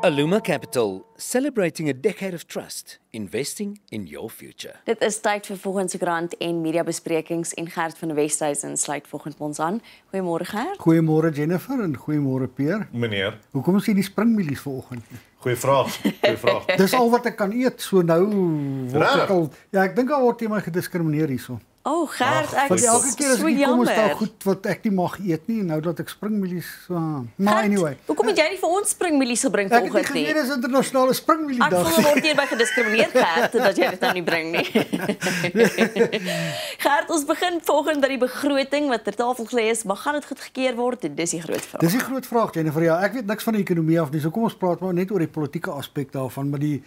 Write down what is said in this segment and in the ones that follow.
Aluma Capital, celebrating a decade of trust, investing in your future. Dit is tyd vir volgende koerant en mediabesprekings en Gert van der Westhuizen sluit volgende ons aan. Goeiemôre Gert. Goeiemôre Jennifer en goeiemôre Peer. Meneer. Hoekom is jy die springmielies vanoggend? Goeie vraag. Dis al wat ek kan eet, so nou word ek al ek dink al word jy my gediskrimineer hierso. Oh Gert, ek Want is elke keer as so ek kom is daar jammer. goed wat ek nie mag eet nie en nou dat ek springmielies maar anyway. Hoekom het jy nie vir ons springmielies gebring Ek het nie vanoggend nie? geweet dis internasionale Ek springmielie-dag. voel word hierby gediskrimineer Gert dat jy dit nou nie bring nie. Gert, ons begin volgende by die begroting wat ter tafel gelê is, maar gaan dit goedgekeur word? Dis die groot vraag. Dis die groot vraag Jennifer. Ja, ek weet niks van die ekonomie af nie. So kom ons praat maar net oor die politieke aspek daarvan, maar die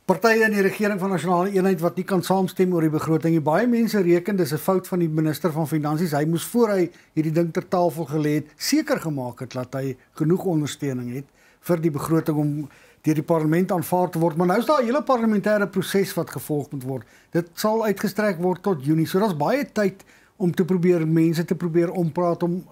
partye in die regering van nasionale eenheid wat nie kan saamstem oor die begroting nie. Baie mense reken dis 'n fout van die minister van Finansies. Hy moes voor hy hierdie ding ter tafel gelê het, seker gemaak het dat hy genoeg ondersteuning het vir die begroting om deur die parlement aanvaar te word. Maar nou is daar 'n hele parlementêre proses wat gevolg moet word. Dit sal uitgestrek word tot Junie. So daar's baie tyd om te probeer mense te probeer ompraat om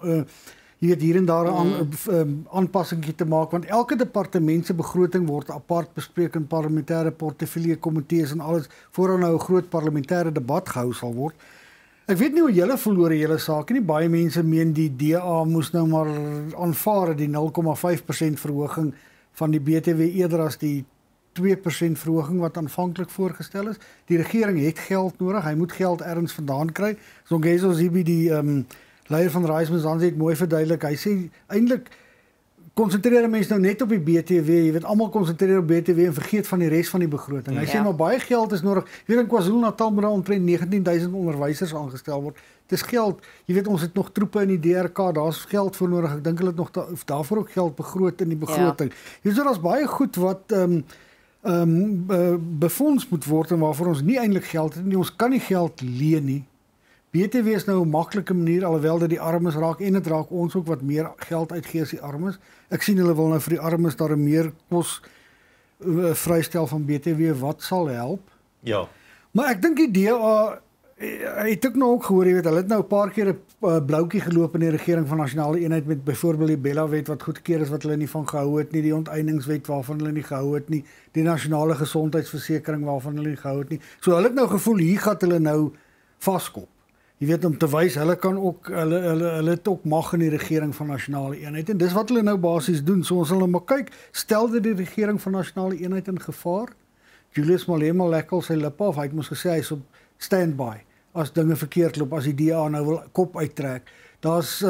jy weet hier en daar 'n aanpassingkie te maak, want elke departement se begroting word apart bespreek in parlementêre portefeulje komitees en alles voor nou 'n groot parlementêre debat gehou sal word. Ek weet nie hoe julle verloor die hele saak nie. Baie mense meen die DA moes nou maar aanvaar die 0,5% verhoging van die BTW eerder as die 2% verhoging wat aanvanklik voorgestel is. Die regering het geld nodig. Hy moet geld ergens vandaan kry. Songezo Zibi die leier van Rise Mzansi het mooi verduidelik. Hy sê eintlik konsentreer mense nou net op die BTW. Jy weet almal konsentreer op BTW en vergeet van die res van die begroting. Hy sê maar baie geld is nodig. Jy weet in KwaZulu-Natal moet daar omtrent 19000 onderwysers aangestel word. Dis geld. Jy weet ons het nog troepe in die DRK. Daar's geld vir nodig. Ek dink hulle het nog daarvoor ook geld begroot in die begroting. Jy weet daar's baie goed wat befonds moet word en waarvoor ons nie eintlik geld het nie. Ons kan nie geld leen nie. BTW is nou 'n maklike manier alhoewel dit die armes raak en dit raak ons ook wat meer geld uitgee as die armes. Ek sien hulle wil nou vir die armes daar 'n meer kos vrystel van BTW wat sal help. Ja. Maar ek dink die DA het ek nou ook gehoor, jy weet, hulle het nou 'n paar keer 'n bloukie geloop in die regering van nasionale eenheid met byvoorbeeld die Bella wet wat goedkeur is wat hulle nie van gehou het nie, die onteieningswet waarvan hulle nie gehou het nie, die nasionale gesondheidsversekering waarvan hulle nie gehou het nie. So hulle het nou gevoel hier gaan hulle nou vaskop. Jy weet om te wys hulle kan ook hulle het ook mag in die regering van nasionale eenheid en dis wat hulle nou basies doen. So ons sal nou maar kyk, stel dit die regering van nasionale eenheid in gevaar. Julius Malema lekkel sy lippe af. Hy het mos gesê hy's op standby as dinge verkeerd loop, as die DA nou wil kop uittrek. Daar's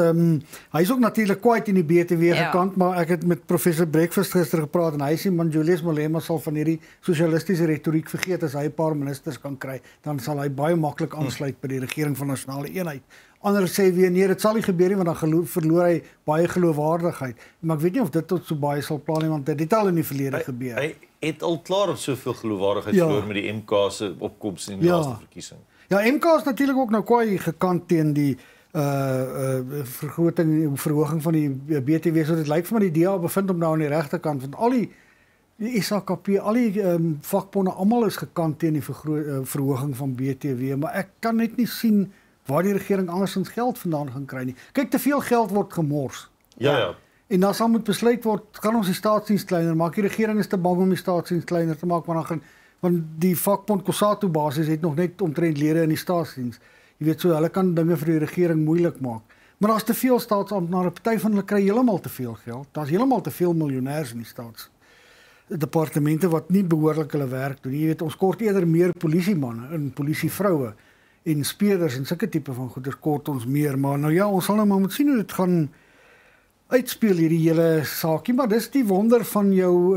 hy's ook natuurlik kwyt in die BTW gekant, maar ek het met professor Breakfast gister gepraat en hy sê man Julius Malema sal van hierdie sosialistiese retoriek vergeet as hy 'n paar ministers kan kry, dan sal hy baie maklik aansluit by die regering van nasionale eenheid. Ander sê weer nee, dit sal nie gebeur nie want dan verloor hy baie geloofwaardigheid. Maar ek weet nie of dit tot so baie sal pla nie want dit het al in die verlede gebeur. Hy het al klaar op soveel geloofwaardigheid verloor met die MK se opkoms in die laaste verkiesing. Ja, MK is natuurlik ook nou kwai gekant teen die verhoging van die BTW. So dit lyk vir my die DA bevind hom nou aan die regterkant want al die SAKP, al die vakbonde almal is gekant teen die verhoging van BTW, maar ek kan net nie sien waar die regering andersins geld vandaan gaan kry nie. Kyk, te veel geld word gemors. Ja. En dan sal moet besluit word, kan ons die staatsdiens kleiner maak? Die regering is te bang om die staatsdiens kleiner te maak, want die vakbond COSATU basis het nog net omtrent lede in die staatsdiens. Jy weet so, hulle kan dinge vir die regering moeilik maak. Maar daar's te veel staatsamptenare, party van hulle kry heeltemal te veel geld. Daar's heeltemal te veel miljonêers in die staatsdepartemente wat nie behoorlik hulle werk doen. Jy weet, ons kort eerder meer polisiemanne en polisievroue en speerders en sulke tipe van goeder kort ons meer. Maar nou ja, ons sal nou maar moet sien hoe dit gaan uitspeel hierdie hele saakie, maar dis die wonder van jou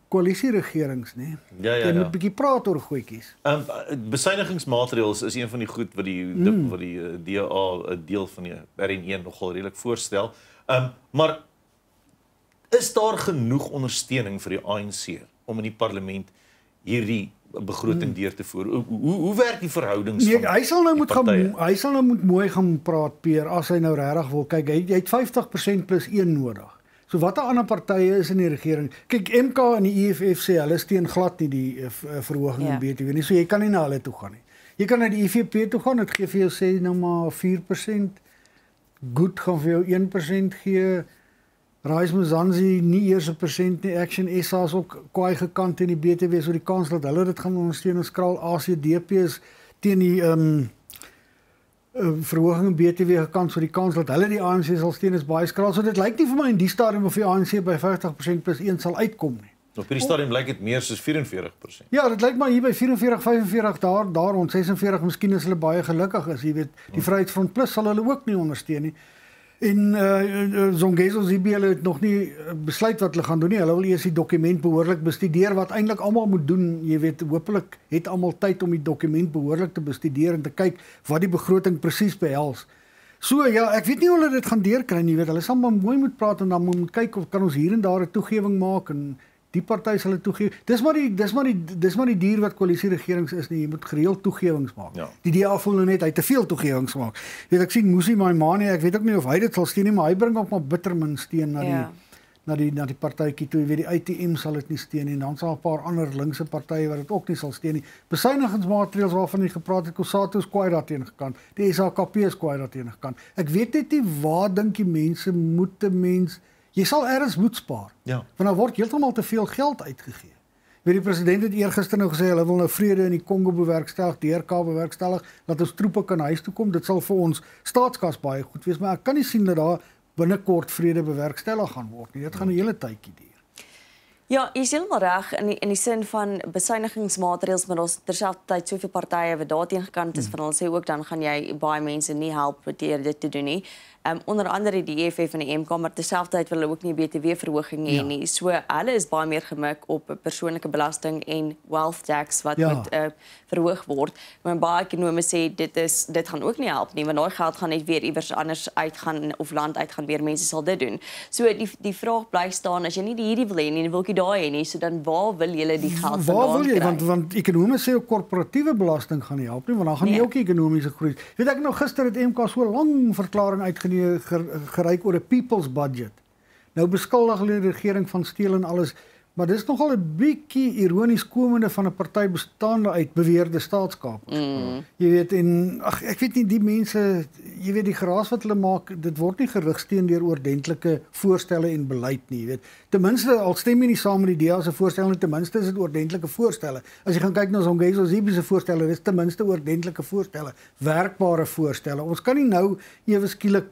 koalisieregerings, nee. Jy moet 'n bietjie praat oor goedjies. Besuinigingsmaatreëls is een van die goed wat die DA 'n deel van die RN1 nogal redelik voorstel. Maar is daar genoeg ondersteuning vir die ANC om in die parlement hierdie begroting deur te voer? Hoe werk die verhoudings van hy sal nou moet mooi gaan praat, Peer, as hy nou regtig wil kyk. Hy het 50% plus 1 nodig. So watter ander partye is in die regering? Kyk, MK en die EFF sê hulle steun glad nie die verhoging in BTW nie. So jy kan nie na hulle toe gaan nie. Jy kan na die IFP toe gaan, dit gee vir jou sê nou maar 4%. Goed gaan vir jou 1% gee. Rise Mzansi nie eers 1% nie, Action SA is ook kwaai gekant in die BTW, so die kans dat hulle dit gaan ondersteun is skraal. ACDP is teen die verhoging in BTW gekant, so die kans dat hulle die ANC sal steun is baie skraal. So dit lyk nie vir my in die stadium of die ANC by 50% plus 1 sal uitkom nie. Op hierdie stadium lyk dit meer soos 44%. Ja, dit lyk maar hier by 44, 45 daar rond 46, miskien is hulle baie gelukkig as jy weet, die Vryheidsfront Plus sal hulle ook nie ondersteun nie. En Zongezo Zibi hulle het nog nie besluit wat hulle gaan doen nie. Hulle wil eers die dokument behoorlik bestudeer wat eintlik almal moet doen. Jy weet, hopelik het almal tyd om die dokument behoorlik te bestudeer en te kyk wat die begroting presies behels. So ja, ek weet nie hoe hulle dit gaan deurkry nie, jy weet. Hulle sal maar mooi moet praat en dan moet kyk of kan ons hier en daar 'n toegewing maak en die party sal dit toegee. Dis maar die dier wat koalisieregerings is nie. Jy moet gereeld toegewings maak. Ja. Die DA voel nou net hy te veel toegewings maak. Weet ek sien Musi Maimane, ek weet ook nie of hy dit sal steun nie, maar hy bring ook maar bitter min steun na die partytjie toe. Jy weet die ITM sal dit nie steun nie en dan sal 'n paar ander linkse partye wat dit ook nie sal steun nie. Besuinigingsmaatreëls waarvan jy gepraat het, Kusatu is kwaai daarteen gekant. Die SHKP is kwaai daarteen gekant. Ek weet net nie waar dink die mense moet 'n mens jy sal ergens moet spaar. Ja. Want daar word heeltemal te veel geld uitgegee. Weet die president het eergister nou gesê hulle wil nou vrede in die Kongo bewerkstellig, DRK bewerkstellig, dat ons troepe kan huis toe kom. Dit sal vir ons staatskas baie goed wees, maar ek kan nie sien dat daar binnekort vrede bewerkstellig gaan word nie. Dit gaan 'n hele tydjie duur. Ja, jy is heeltemal reg in die sin van besuinigingsmaatreëls, maar ons terselfdertyd soveel partye wat daarteen gekant is van hulle sê ook dan gaan jy baie mense nie help deur dit te doen nie. Onder andere die EFF en die MK, maar terselfdertyd wil hulle ook nie BTW-verhoging hê nie. So hulle is baie meer gemik op persoonlike belasting en wealth tax wat moet verhoog word. Maar baie ekonome sê dit gaan ook nie help nie, want daai geld gaan net weer iewers anders uitgaan of land uitgaan weer mense sal dit doen. So die vraag bly staan, as jy nie hierdie wil hê nie, dan wil jy daai hê nie, so dan waar wil jy die geld vandaan kry? Want ekonome sê ook korporatiewe belasting gaan nie help nie, want dan gaan nie ook ekonomiese groei. Weet ek nou gister het MK so 'n lang verklaring gereik oor 'n people's budget. Nou beskuldig hulle die regering van steel en alles, maar dis nogal 'n bietjie ironies komende van 'n party bestaande uit beweerde staatskapers. Jy weet en ek weet nie die mense, jy weet die geraas wat hulle maak, dit word nie gerugsteun deur ordentlike voorstelle en beleid nie, jy weet. Ten minste al stem jy nie saam met die DA se voorstelle nie, ten minste is dit ordentlike voorstelle. As jy gaan kyk na Zongezo Zibi se voorstelle, dis ten minste ordentlike voorstelle, werkbare voorstelle. Ons kan nie nou ewe skielik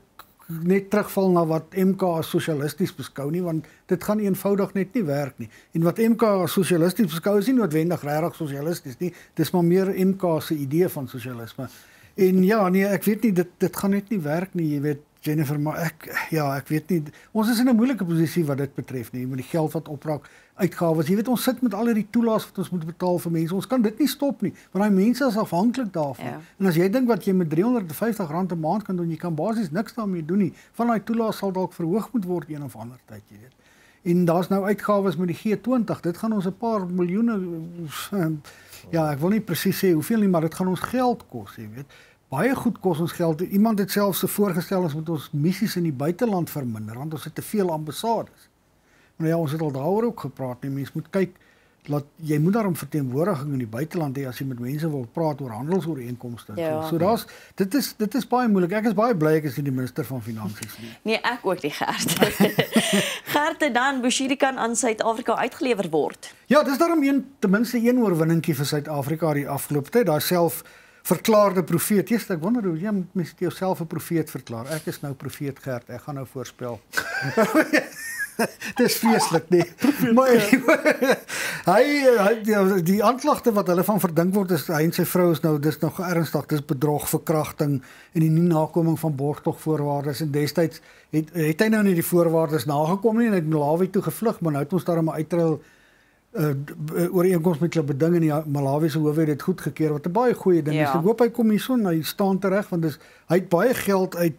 net terugval na wat MK as sosialisties beskou nie, want dit gaan eenvoudig net nie werk nie. En wat MK as sosialisties beskou is nie noodwendig regtig sosialisties nie, dis maar meer MK se idee van sosialisme. En ja, nee, ek weet nie, dit gaan net nie werk nie, jy weet, Jennifer, maar ek weet nie, ons is in 'n moeilike posisie wat dit betref nie, met die geld wat opraak, uitgawes, jy weet, ons sit met al hierdie toelaas wat ons moet betaal vir mense, ons kan dit nie stop nie, want daai mense is afhanklik daarvan. Ja. En as jy dink wat jy met R350 'n maand kan doen, jy kan basies niks daarmee doen nie, van daai toelaas sal dalk verhoog moet word een of ander tyd, jy weet. En daar's nou uitgawes met die G20, dit gaan ons 'n paar miljoene, ja, ek wil nie presies sê hoeveel nie, maar dit gaan ons geld kos, jy weet. Baie goed kos ons geld. Iemand het selfs voorgestel ons moet ons missies in die buiteland verminder, want ons het te veel ambassades. Maar ja, ons het al daaroor ook gepraat, nee, mens moet kyk, jy moet daarom verteenwoordiging in die buiteland hê as jy met mense wil praat oor handelsooreenkomste. Ja. So dit is baie moeilik. Ek is baie bly ek is nie die minister van finansies nie. Nee, ek ook nie, Gert. Gert, dan Bushiri kan aan Suid-Afrika uitgelewer word. Ja, dis daarom ten minste een oorwinningkie vir Suid-Afrika die afgelope tyd. Daar self verklaarde profeet. Eers ek wonder hoe jy mens jouself 'n profeet verklaar. Ek is nou profeet Gert. Ek gaan nou voorspel. Dis vreeslik nie. Maar die aanklagte wat hulle van verdink word is hy en sy vrou is nou dis nog ernstig, dis bedrog, verkrachting en die nie nakoming van borgtogvoorwaardes en destyds het hy nou nie die voorwaardes nagekom nie en hy het Malawi toe gevlug, maar nou het ons daar 'n uitruil ooreenkoms met hulle beding en die Malawi se hof het dit goedgekeur wat 'n baie goeie ding is. Ek hoop hy kom hierson, hy staan tereg want hy het baie geld uit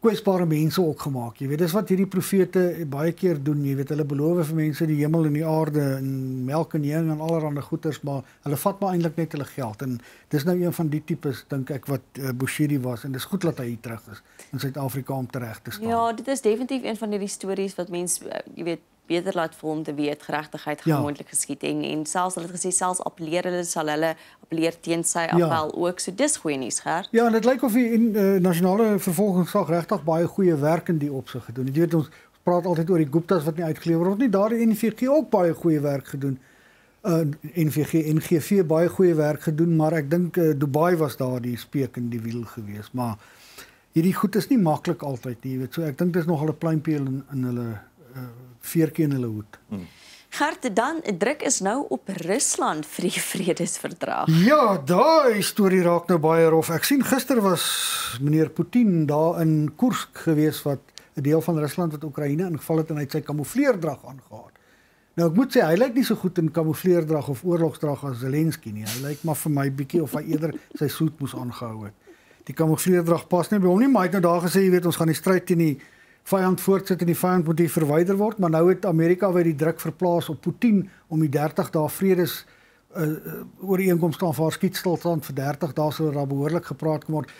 kwesbare mense ook gemaak. Jy weet, dis wat hierdie profete baie keer doen, jy weet, hulle beloof vir mense die hemel en die aarde en melk en honing en allerlei goeders, maar hulle vat maar eintlik net hulle geld en dis nou een van die tipes dink ek wat Bushiri was en dis goed dat hy hier terug is in Suid-Afrika om tereg te staan. Ja, dit is definitief een van hierdie stories wat mense jy weet beter laat voel om te weet geregtigheid gaan moontlik geskied en selfs hulle het gesê selfs sal hulle appeleer teen sy appel ook. So dis goeie nuus, Gert. Ja, en dit lyk of die nasionale vervolgingsgesag regtig baie goeie werk in die opsig gedoen het. Jy weet ons praat altyd oor die Guptas wat nie uitgelewer word nie. Daar het NVG ook baie goeie werk gedoen. NGV baie goeie werk gedoen, maar ek dink Dubai was daar die speek in die wiel gewees. Maar hierdie goed is nie maklik altyd nie, jy weet. So ek dink dis nog 'n pluimpeel in hulle veertjie in hulle hoed. Gert, dan druk is nou op Rusland vir die vredesverdrag. Ja, daai storie raak nou baie rof. Ek sien gister was meneer Putin daar in Kursk gewees wat 'n deel van Rusland wat Oekraïne ingeval het en hy het sy kamoufleerdrag aangehad. Nou ek moet sê hy lyk nie so goed in kamoufleerdrag of oorlogsdrag as Zelensky nie. Hy lyk maar vir my bietjie of hy eerder sy soet moes aangehou het. Die kamoufleerdrag pas nie by hom nie, maar hy het nou daar gesê, jy weet, ons gaan die stryd teen die vyand voortsit en die vyand moet hier verwyder word, maar nou het Amerika weer die druk verplaas op Putin om die 30 dae vredes ooreenkoms aanvaar, skietstilstand vir 30 dae sal daar behoorlik gepraat kom word.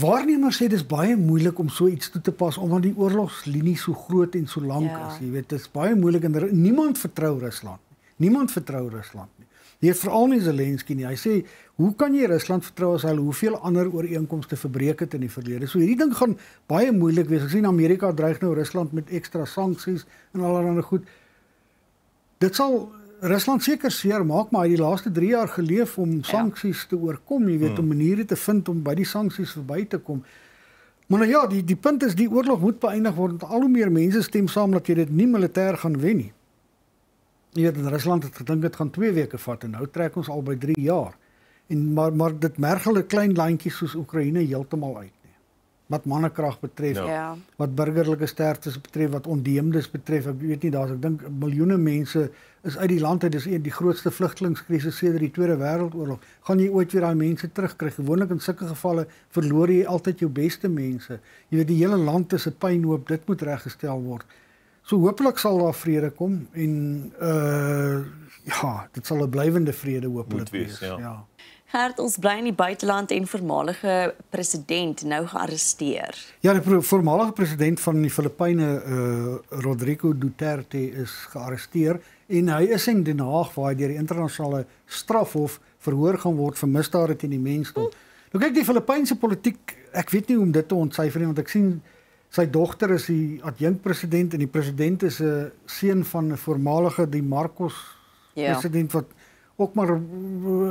Waarnemers sê dis baie moeilik om so iets toe te pas omdat die oorlogslinie so groot en so lank is. Jy weet, dit is baie moeilik en niemand vertrou Rusland nie. Niemand vertrou Rusland nie. Jy veral nie Zelensky nie. Hy sê, hoe kan jy Rusland vertrou as hulle hoeveel ander ooreenkomste verbreek het in die verlede? So hierdie ding gaan baie moeilik wees. Ek sien Amerika dreig nou Rusland met ekstra sanksies en allerlei goed. Dit sal Rusland seker seer maak, maar hy het die laaste 3 jaar geleef om sanksies te oorkom, jy weet, om maniere te vind om by die sanksies verby te kom. Maar nou ja, die punt is die oorlog moet beëindig word, want al hoe meer mense stem saam dat jy dit nie militêr gaan wen nie. Jy weet, Rusland het gedink dit gaan 2 weke vat en nou trek ons al by 3 jaar. En maar dit mergel 'n klein landjies soos Oekraïne heeltemal uit nie. Wat mannekrag betref, wat burgerlike sterftes betref, wat ondeemdes betref, ek weet nie, ek dink miljoene mense is uit die land uit, dis die grootste vlugtelingskrisis sedert die Tweede Wêreldoorlog. Gaan jy ooit weer daai mense terugkry? Gewoonlik in sulke gevalle verloor jy altyd jou beste mense. Jy weet, die hele land is 'n pynhoop, dit moet reggestel word. So hopelik sal daar vrede kom en ja, dit sal 'n blywende vrede hopelik wees. Ja. Gert, ons bly in die buiteland en voormalige president nou gearresteer. Ja, die voormalige president van die Filippyne, Rodrigo Duterte, is gearresteer en hy is in Den Haag waar hy deur die internasionale strafhof verhoor gaan word vir misdade teen die mensdom. Nou kyk, die Filippynse politiek, ek weet nie hoe om dit te ontsyfer nie, want ek sien sy dogter is die adjunkpresident en die president is 'n seun van 'n voormalige die Marcos president wat ook maar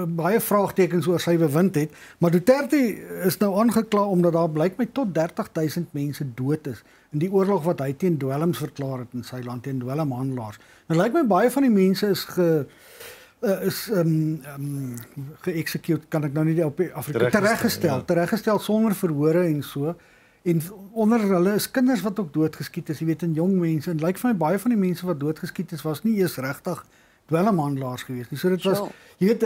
baie vraagtekens oor sy bewind het, maar Duterte is nou aangekla omdat daar blyk my tot 30.000 mense dood is in die oorlog wat hy teen dwelms verklaar het in sy land, teen dwelmhandelaars. Nou lyk my baie van die mense is geëxecute, kan ek nou nie op Afrika tereggestel sonder verhore en so. En onder hulle is kinders wat ook doodgeskiet is, jy weet, en jong mense, en lyk vir my baie van die mense wat doodgeskiet is, was nie eers regtig dwelmhandelaars gewees nie. So dit was, jy weet,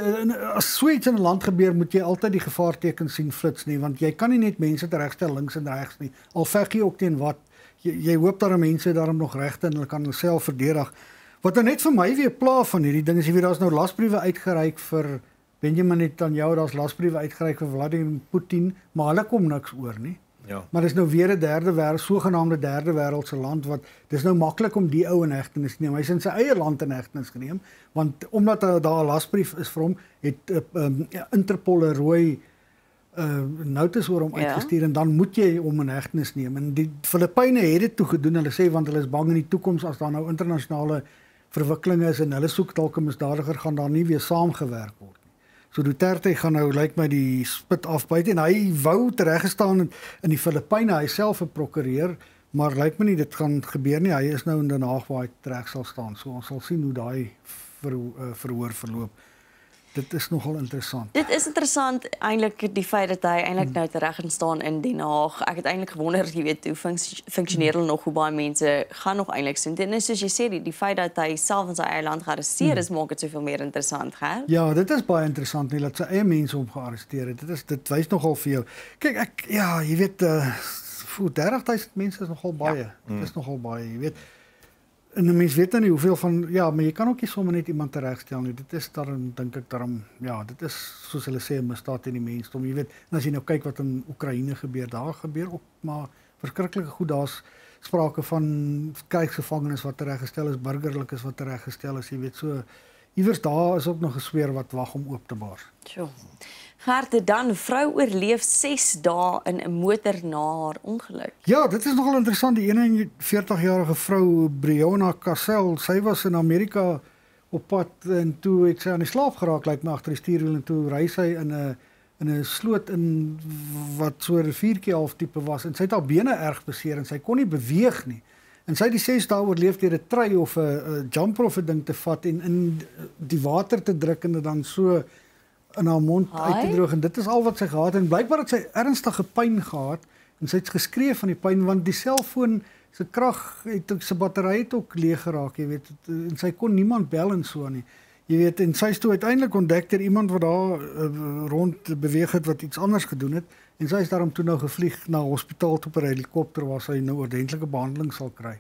as so iets in 'n land gebeur, moet jy altyd die gevaartekens sien flits nie, want jy kan nie net mense teregstel links en regs nie. Al veg jy ook teen wat. Jy hoop dat mense daarom nog regte en hulle kan self verdedig. Wat nou net vir my weer pla van hierdie ding is, jy weet, daar's nou lasbriewe uitgereik vir Benjamin Netanyahu, daar's lasbriewe uitgereik vir Vladimir Putin, maar hulle kom niks oor nie. Ja. Maar dis nou weer 'n sogenaamde derde wêreldse land wat dis nou maklik om die ou in hegtenis te neem. Hy is in sy eie land in hegtenis geneem, want omdat daar 'n lasbrief is vir hom, het Interpol 'n rooi notas oor hom uitgestuur en dan moet jy hom in hegtenis neem. En die Filippyne het dit toe gedoen. Hulle sê want hulle is bang in die toekoms as daar nou internasionale verwikkelinge is en hulle soek dalk 'n misdadiger, gaan daar nie weer saamgewerk word. So Duterte gaan nou lyk my die spit afbyt en hy wou tereggestaan in die Filippyne, hy self 'n prokureur, maar lyk my nie dit gaan gebeur nie. Hy is nou in Den Haag waar hy tereg sal staan. So ons sal sien hoe daai verhoor verloop. Dit is nogal interessant. Dit is interessant eintlik die feit dat hy eintlik nou tereg gaan staan in Den Haag. Ek het eintlik gewonder, jy weet, hoe funksioneer hulle nog, hoe baie mense gaan nog eintlik sien. En soos jy sê, die feit dat hy self in sy eie land gearresteer is, maak dit soveel meer interessant, hè? Ja, dit is baie interessant nie dat sy eie mense hom gearresteer het. Dit wys nogal vir jou. Kyk, jy weet, 30.000 mense is nogal baie. Dit is nogal baie, jy weet. En 'n mens weet nou nie hoeveel van, maar jy kan ook nie sommer net iemand teregstel nie. Dit is daarom, dink ek, dit is soos hulle sê 'n misdaad teen die mensdom. Jy weet, en as jy nou kyk wat in Oekraïne gebeur, daar gebeur ook maar verskriklike goed. Daar's sprake van krygsgevangenes wat tereggestel is, burgerlikes wat tereggestel is, jy weet, so iewers daar is ook nog 'n sweer wat wag om oop te bars. Sjoe. Gert, dan vrou oorleef 6 dae in 'n motor na haar ongeluk. Ja, dit is nogal interessant. Die 41-jarige vrou Breonna Cassell, sy was in Amerika op pad en toe het sy aan die slaap geraak, lyk my agter die stuurwiel en toe ry sy in 'n sloot in wat so 'n riviertjie half tipe was en sy het haar bene erg beseer en sy kon nie beweeg nie. En sy het die 6 dae oorleef deur 'n trei of 'n jumper of 'n ding te vat en in die water te druk en dit dan so in haar mond uit te droog en dit is al wat sy gehad het en blykbaar het sy ernstige pyn gehad en sy het geskree van die pyn want die selfoon se krag het ook sy battery het ook leeg geraak, jy weet, en sy kon niemand bel en so nie. Jy weet, en sy is toe uiteindelik ontdek deur iemand wat daar rond beweeg het wat iets anders gedoen het en sy is daarom toe nou gevlieg na hospitaal toe op 'n helikopter waar sy nou ordentlike behandeling sal kry.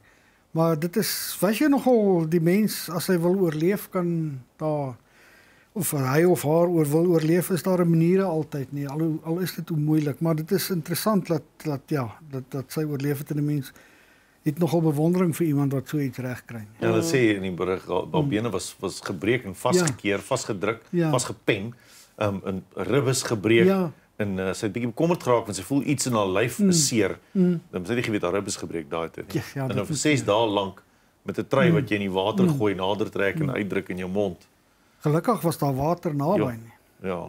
Maar dit is, was jy nogal die mens as hy wil oorleef kan daar of hy of haar wil oorleef is daar 'n maniere altyd nie al is dit hoe moeilik maar dit is interessant dat sy oorleef het en 'n mens het nogal bewondering vir iemand wat so iets reg kry. Ja, dat sê in die berig haar bene was gebreek en vasgekeer, vasgedruk, vasgepen, en ribbes gebreek en sy het bietjie bekommerd geraak want sy voel iets in haar lyf is seer. Dan sy het nie geweet haar ribbes gebreek daai tyd nie. En dan vir 6 dae lank met 'n trei wat jy in die water gooi, nader trek en uitdruk in jou mond. Gelukkig was daar water naby nie. Ja.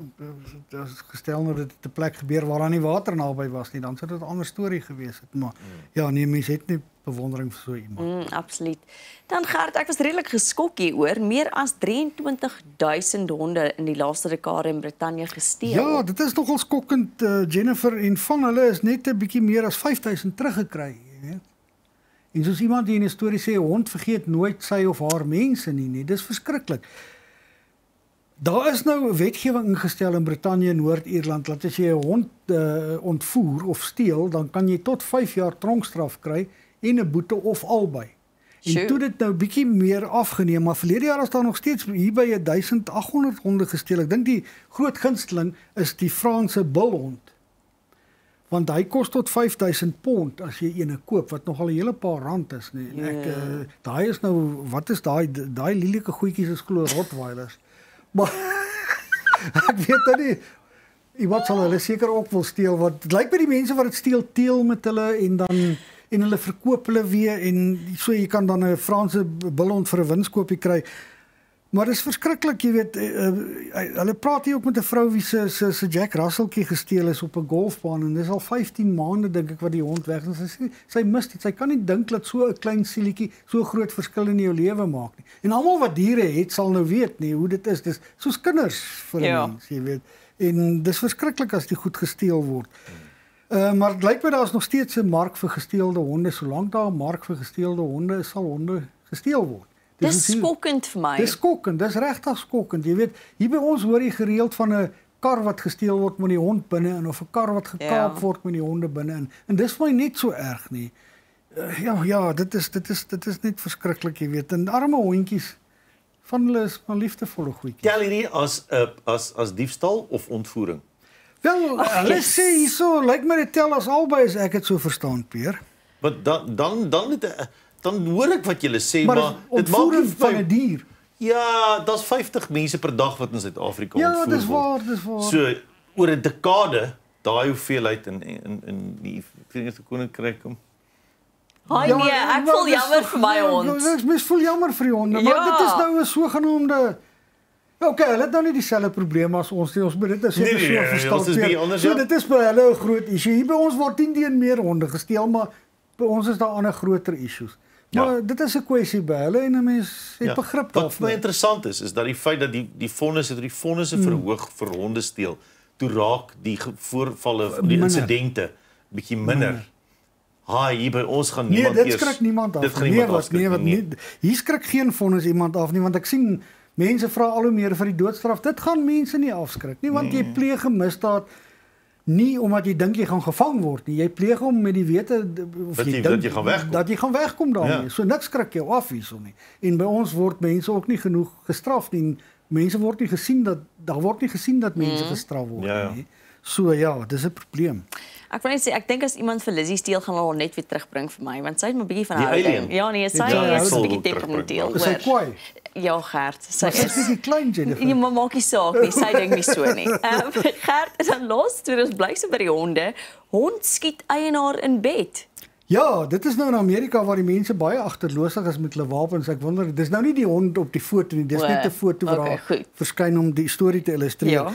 As gestel nou dat dit 'n plek gebeur waar daar nie water naby was nie, dan sou dit 'n ander storie gewees het, maar ja, nee, mense het nie bewondering vir so iemand. Absoluut. Dan Gert, ek was redelik geskok hieroor, meer as 23,000 honde in die laaste dekade in Brittanje gesteel. Ja, dit is nogal skokkend, Jennifer, en van hulle is net 'n bietjie meer as 5,000 teruggekry, jy weet. En soos iemand die in 'n storie sê, 'n hond vergeet nooit sy of haar mense nie, dis verskriklik. Daar is nou 'n wetgewing ingestel in Brittanje en Noord-Ierland dat as jy 'n hond ontvoer of steel, dan kan jy tot 5 jaar tronkstraf kry en 'n boete of albei. En toe dit nou bietjie meer afgeneem, maar verlede jaar is daar nog steeds hier by 1800 honde gesteel. Ek dink die groot gunsteling is die Franse bulhond. Want hy kos tot 5000 pond as jy eene koop wat nogal 'n hele paar rand is, nee. En ek daai is nou wat is daai lelike goedjies is glo Rottweilers. Maar ek weet nou nie iemand sal hulle seker ook wil steel want dit lyk by die mense wat dit steel teel met hulle en hulle verkoop hulle weer en so jy kan dan 'n Franse bulhond vir 'n winskoopie kry. Maar dis verskriklik, jy weet, hulle praat hier ook met 'n vrou wie se Jack Russelltjie gesteel is op 'n golfbaan en dis al 15 maande dink ek wat die hond weg is. Sy mis dit. Sy kan nie dink dat so 'n klein sielietjie so groot verskil in jou lewe maak nie. En almal wat diere het sal nou weet nie hoe dit is. Dis soos kinders vir 'n mens, jy weet. En dis verskriklik as die goed gesteel word. Maar dit lyk my daar is nog steeds 'n mark vir gesteelde honde. Solank daar 'n mark vir gesteelde honde is, sal honde gesteel word. Dis skokkend vir my. Dis skokkend, dis regtig skokkend. Jy weet, hier by ons hoor jy gereeld van 'n kar wat gesteel word met die hond binne en of 'n kar wat gekaap word met die honde binne in. En dis vir my net so erg nie. Dit is net verskriklik, jy weet. En arme hondjies van hulle is maar liefdevolle goedjies. Tel hierdie as diefstal of ontvoering? Wel, hulle sê hierso, lyk my dit tel as albei as ek dit so verstaan, Peer. Want dan hoor ek wat julle sê, maar dit maak ontvoering van 'n dier. Ja, daar's 50 mense per dag wat in Suid-Afrika ontvoer word. Ja, dis waar. So oor 'n dekade daai hoeveelheid in die Verenigde Koninkryk kom. Haai nee, ek voel jammer vir my hond. Ek voel jammer vir die honde, maar dit is nou 'n sogenaamde okay, hulle het nou nie dieselfde probleme as ons nie. Ons moet dit as so verstaan. So dit is by hulle 'n groot issue. Hier by ons word nie meer honde gesteel, maar by ons is daar ander groter issues. Maar dit is 'n kwessie by hulle en 'n mens het begrip daarvoor. Wat my interessant is dat die feit dat die fondse verhoog vir honde steel, toe raak die voorvalle, die insidente bietjie minder. Hier by ons gaan niemand dit skrik niemand af. Hier skrik geen fondse iemand af nie, want ek sien mense vra al hoe meer vir die doodstraf. Dit gaan mense nie afskrik nie, want jy pleeg 'n misdaad nie omdat jy dink jy gaan gevang word nie. Jy pleeg hom met die wete of jy dink dat jy gaan wegkom daarmee. So niks skrik jou af hierso nie. En by ons word mense ook nie genoeg gestraf nie. Mense word nie gesien dat mense gestraf word nie. So dis 'n probleem. Ek wil net sê ek dink as iemand vir Lizzie steel gaan hulle net weer terugbring vir my want sy het 'n bietjie van houding. Ja nee, sy is 'n bietjie temperamenteel. Sy kwaai. Ja, Gert, sy Sy is nie klein, Jennifer. Ja, maar maak nie saak nie, sy dink nie so nie. Gert, en dan laas toe ons bly so by die honde. Hond skiet eienaar in bed. Ja, dit is nou in Amerika waar die mense baie agterloosig is met hulle wapens. Ek wonder, dis nou nie die hond op die foto nie, dis net 'n foto waar Okay, verskyn om die storie te illustreer. Ja.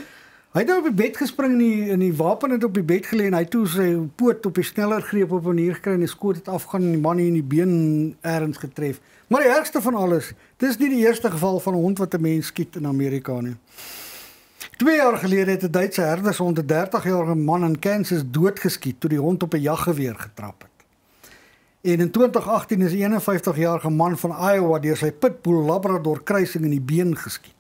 Hy het nou op die bed gespring en die wapen het op die bed gelê en hy het toe sy poot op die sneller greep op 'n manier gekry en die skoot het afgaan en die man hier in die been ergens getref. Maar die ergste van alles, dis nie die eerste geval van 'n hond wat 'n mens skiet in Amerika nie. 2 jaar gelede het 'n Duitse herdershond 'n 30-jarige man in Kansas doodgeskiet toe die hond op 'n jaggeweer getrap het. En in 2018 is 'n 51-jarige man van Iowa deur sy pitbull Labrador kruising in die been geskiet.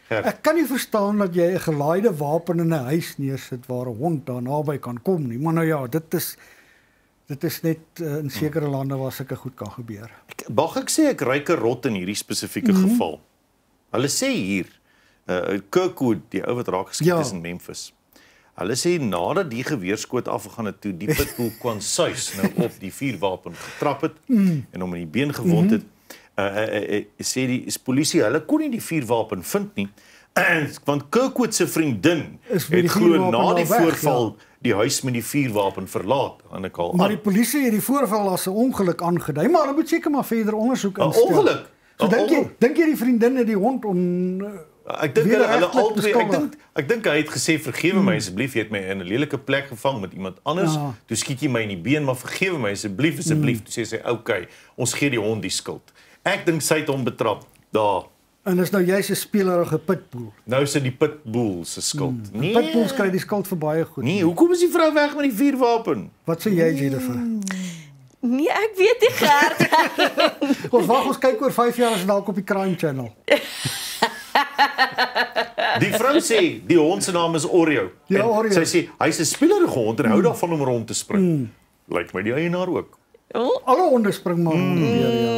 Ja. Ek kan nie verstaan dat jy 'n gelaaide wapen in 'n huis neersit waar 'n hond daar naby kan kom nie. Maar nou ja, dit is net in sekere lande waar sulke goed kan gebeur. Mag ek sê ek ruik 'n rot in hierdie spesifieke geval. Hulle sê hier, Kirkwood, die ou wat raak geskiet is in Memphis. Hulle sê nadat die geweerskoot afgegaan het toe die pitbull kwam suis nou op die vuurwapen getrap het en hom in die been gewond het. Sê die polisie, hulle kon nie die vuurwapen vind nie. Want Kirkwood se vriendin Is met het die glo vuurwapen na al die weg, voorval die huis met die vuurwapen verlaat. En ek al Maar die polisie het die voorval as 'n ongeluk aangedui, maar hulle moet seker maar verder ondersoek instel. ongeluk. So dink jy die vriendin het die hond Ek dink hulle wederregtelik albei beskuldig? ek dink hy het gesê vergewe my asseblief, jy het my in 'n lelike plek gevang met iemand anders. Ja. Toe skiet jy my in die been, maar vergewe my asseblief. Toe sê sy, "Oké, ons gee die hond die skuld." Ek dink sy het hom betrap. Daar. En dis nou jy's 'n spelerige pitbull. Nou is dit die pitbull se skuld. Nee. Pitbulls kry die skuld vir baie goed. Nee, hoekom is die vrou weg met die vuurwapen? Wat sê jy, Jennifer? Nee, ek weet nie, Gert. Ons wag, ons kyk oor 5 jaar as dalk op die Crime Channel. Die vrou sê die hond se naam is Oreo. Ja, En Oreo. Sy sê hy's 'n spelerige hond en hou daarvan om rond te spring. Lyk my die eienaar ook. Alle honde spring maar rond deur, ja.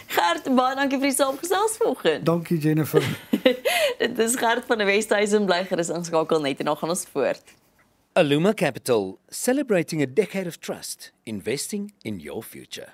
Gert, baie dankie vir die saamgesels vanoggend. Dankie, Jennifer. Dit is Gert van die Westhuizen, bly gerus ingeskakel net en dan gaan ons voort. Aluma Capital, celebrating a decade of trust, investing in your future.